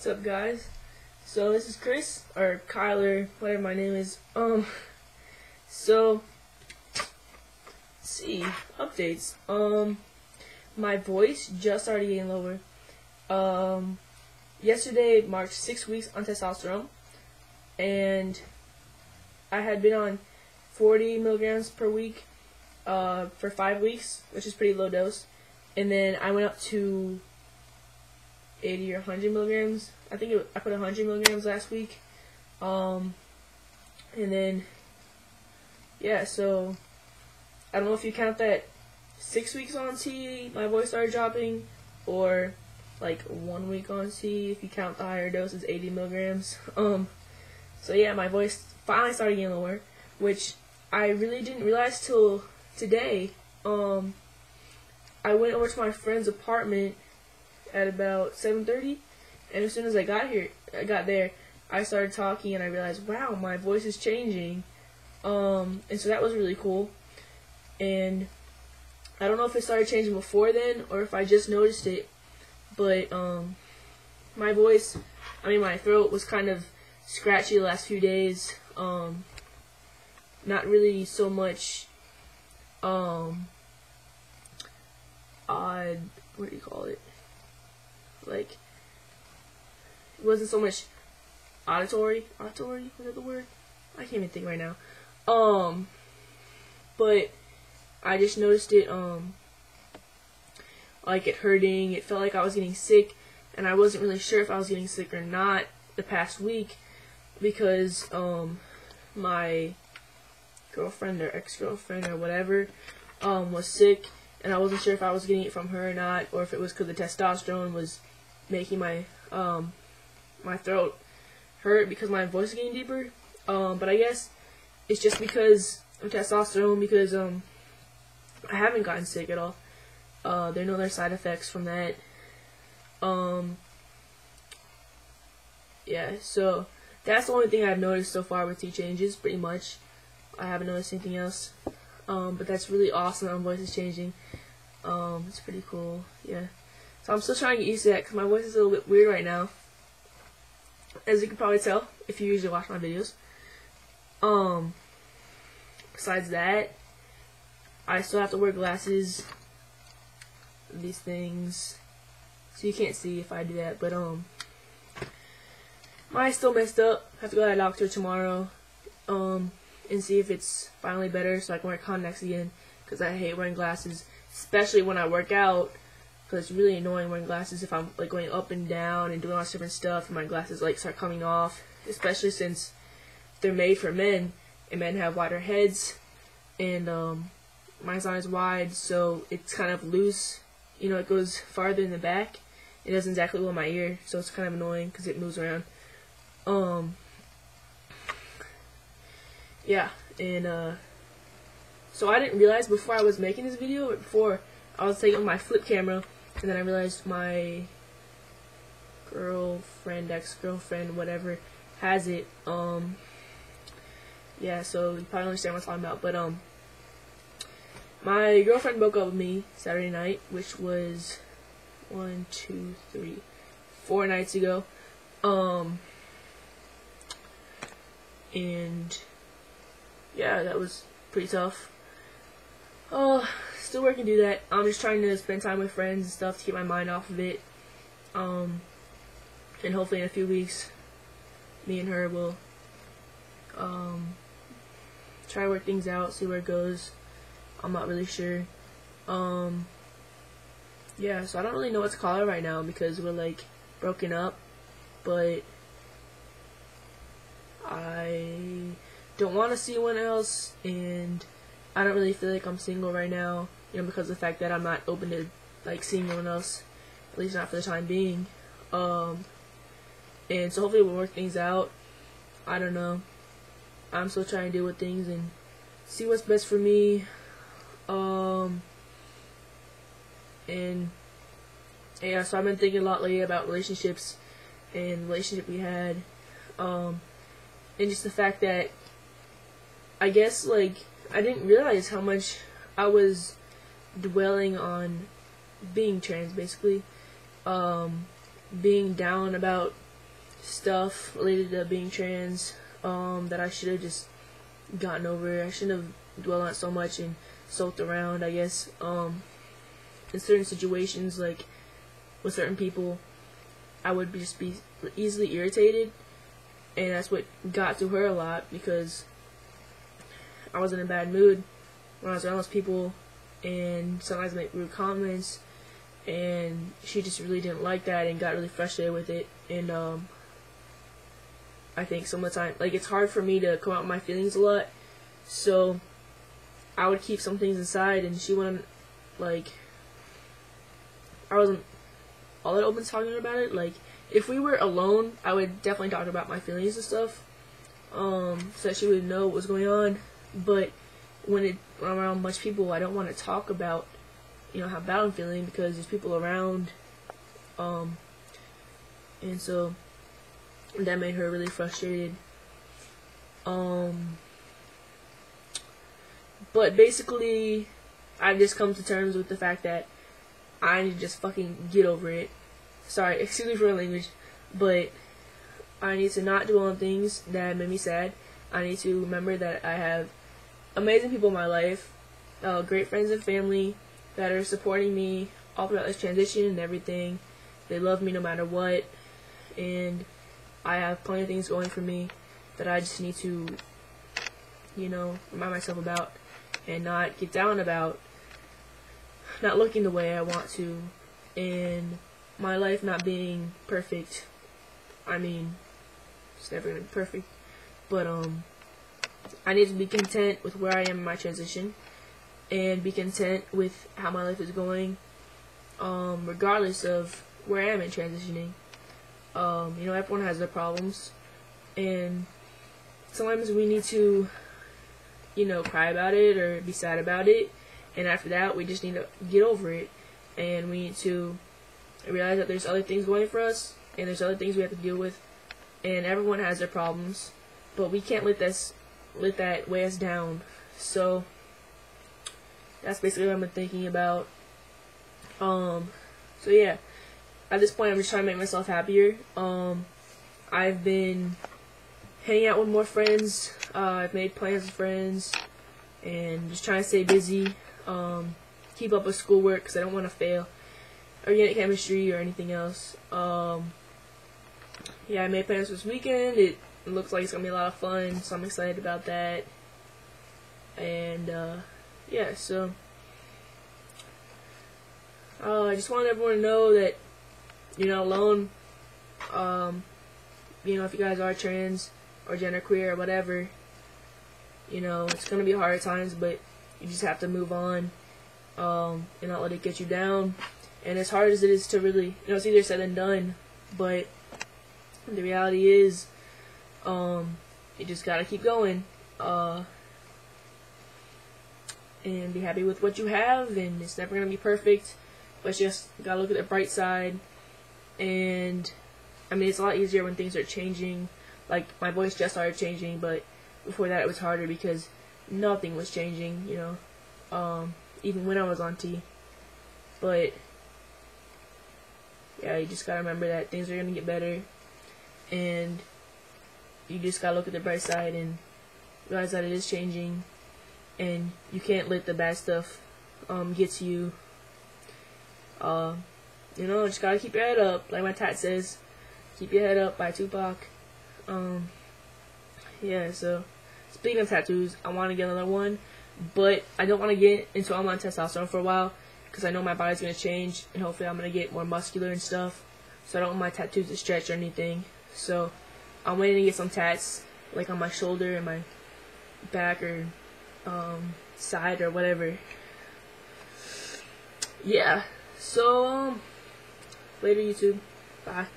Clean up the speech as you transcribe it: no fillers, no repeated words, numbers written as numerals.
What's up, guys? So this is Chris, or Kyler, whatever my name is. So let's see, updates. My voice just started getting lower. Yesterday marked 6 weeks on testosterone, and I had been on 40 milligrams per week for 5 weeks, which is pretty low dose, and then I went up to 80 or 100 milligrams. I think I put 100 milligrams last week, and then yeah. So I don't know if you count that 6 weeks on T, my voice started dropping, or like 1 week on T if you count the higher dose is 80 milligrams. So yeah, my voice finally started getting lower, which I really didn't realize till today. I went over to my friend's apartment at about 7:30, and as soon as I got there, I started talking, and I realized, wow, my voice is changing. And so that was really cool. And I don't know if it started changing before then, or if I just noticed it, but my voice, my throat was kind of scratchy the last few days. Not really so much odd, what do you call it? Like, it wasn't so much auditory, was that the word? I can't even think right now. But I just noticed it, like it hurting. It felt like I was getting sick, and I wasn't really sure if I was getting sick or not the past week, because my girlfriend or ex-girlfriend or whatever was sick, and I wasn't sure if I was getting it from her or not, or if it was because the testosterone was making my my throat hurt because my voice is getting deeper. But I guess it's just because of testosterone, because I haven't gotten sick at all. There are no other side effects from that. Yeah, so that's the only thing I've noticed so far with T changes, pretty much. I haven't noticed anything else. But that's really awesome that my voice is changing. It's pretty cool, yeah. So I'm still trying to get used to that, because my voice is a little bit weird right now, as you can probably tell if you usually watch my videos. Besides that, I still have to wear glasses, these things, so you can't see if I do that, but my eye's still messed up. I have to go to the doctor tomorrow, and see if it's finally better so I can wear contacts again, because I hate wearing glasses, especially when I work out, because it's really annoying wearing glasses if I'm like going up and down and doing all this different stuff, and my glasses like start coming off, especially since they're made for men, and men have wider heads, and mine's not as wide, so it's kind of loose, it goes farther in the back. It doesn't exactly go in my ear, so it's kind of annoying because it moves around. Yeah, and so I didn't realize before I was making this video, or before I was taking my flip camera, and then I realized my girlfriend, ex-girlfriend, whatever, has it. Yeah, so you probably understand what I'm talking about, but my girlfriend broke up with me Saturday night, which was 4 nights ago. And yeah, that was pretty tough. Still working to do that. I'm just trying to spend time with friends and stuff to keep my mind off of it. And hopefully in a few weeks, me and her will try to work things out, see where it goes. I'm not really sure. Yeah, so I don't really know what to call her right now, because we're like broken up, but I don't want to see anyone else, and I don't really feel like I'm single right now, because of the fact that I'm not open to like seeing anyone else, at least not for the time being. And so hopefully we'll work things out. I don't know. I'm still trying to deal with things and see what's best for me. And yeah, so I've been thinking a lot lately about relationships and the relationship we had, and just the fact that I guess like I didn't realize how much I was dwelling on being trans, basically, being down about stuff related to being trans that I should have just gotten over. I shouldn't have dwelled on it so much and sulked around, I guess. In certain situations, like with certain people, I would just be easily irritated, and that's what got to her a lot, because I was in a bad mood when I was around those people, and sometimes I make rude comments, and she just really didn't like that and got really frustrated with it. And I think some of the time, like, it's hard for me to come out with my feelings a lot, so I would keep some things inside, and she wouldn't, like, I wasn't all that open to talking about it. Like, if we were alone, I would definitely talk about my feelings and stuff, so that she would know what was going on. But when I'm around a bunch of people, I don't want to talk about, you know, how bad I'm feeling, because there's people around, and so that made her really frustrated. But basically, I've just come to terms with the fact that I need to just fucking get over it. Sorry, excuse me for my language, but I need to not dwell on things that made me sad. I need to remember that I have amazing people in my life, great friends and family that are supporting me all throughout this transition and everything. They love me no matter what, and I have plenty of things going for me that I just need to, you know, remind myself about and not get down about, not looking the way I want to, and my life not being perfect. I mean, it's never gonna be perfect, but I need to be content with where I am in my transition, and be content with how my life is going, regardless of where I am in transitioning. You know, everyone has their problems, and sometimes we need to, you know, cry about it or be sad about it, and after that, we just need to get over it, and we need to realize that there's other things going for us, and there's other things we have to deal with, and everyone has their problems, but we can't let that weigh us down. So that's basically what I've been thinking about. So yeah, at this point, I'm just trying to make myself happier. I've been hanging out with more friends. I've made plans with friends, and just trying to stay busy. Keep up with schoolwork, because I don't want to fail organic chemistry or anything else. Yeah, I made plans this weekend. It looks like it's gonna be a lot of fun, so I'm excited about that. And yeah, so I just want everyone to know that you're not alone. You know, if you guys are trans or genderqueer or whatever, you know, it's gonna be hard at times, but you just have to move on, and not let it get you down. And as hard as it is to really, you know, it's easier said than done, but the reality is, you just gotta keep going, and be happy with what you have, and it's never gonna be perfect, but you just gotta look at the bright side. And I mean, it's a lot easier when things are changing. Like, my voice just started changing, but before that it was harder because nothing was changing, you know, even when I was on T. But yeah, you just gotta remember that things are gonna get better, and you just gotta look at the bright side and realize that it is changing, and you can't let the bad stuff get to you. You know, just gotta keep your head up, like my tat says, "Keep your head up" by Tupac. Yeah, so speaking of tattoos, I want to get another one, but I don't want to get until I'm on testosterone for a while, because I know my body's gonna change, and hopefully I'm gonna get more muscular and stuff, so I don't want my tattoos to stretch or anything. So I'm waiting to get some tats, like on my shoulder and my back, or side, or whatever. Yeah, so later, YouTube. Bye.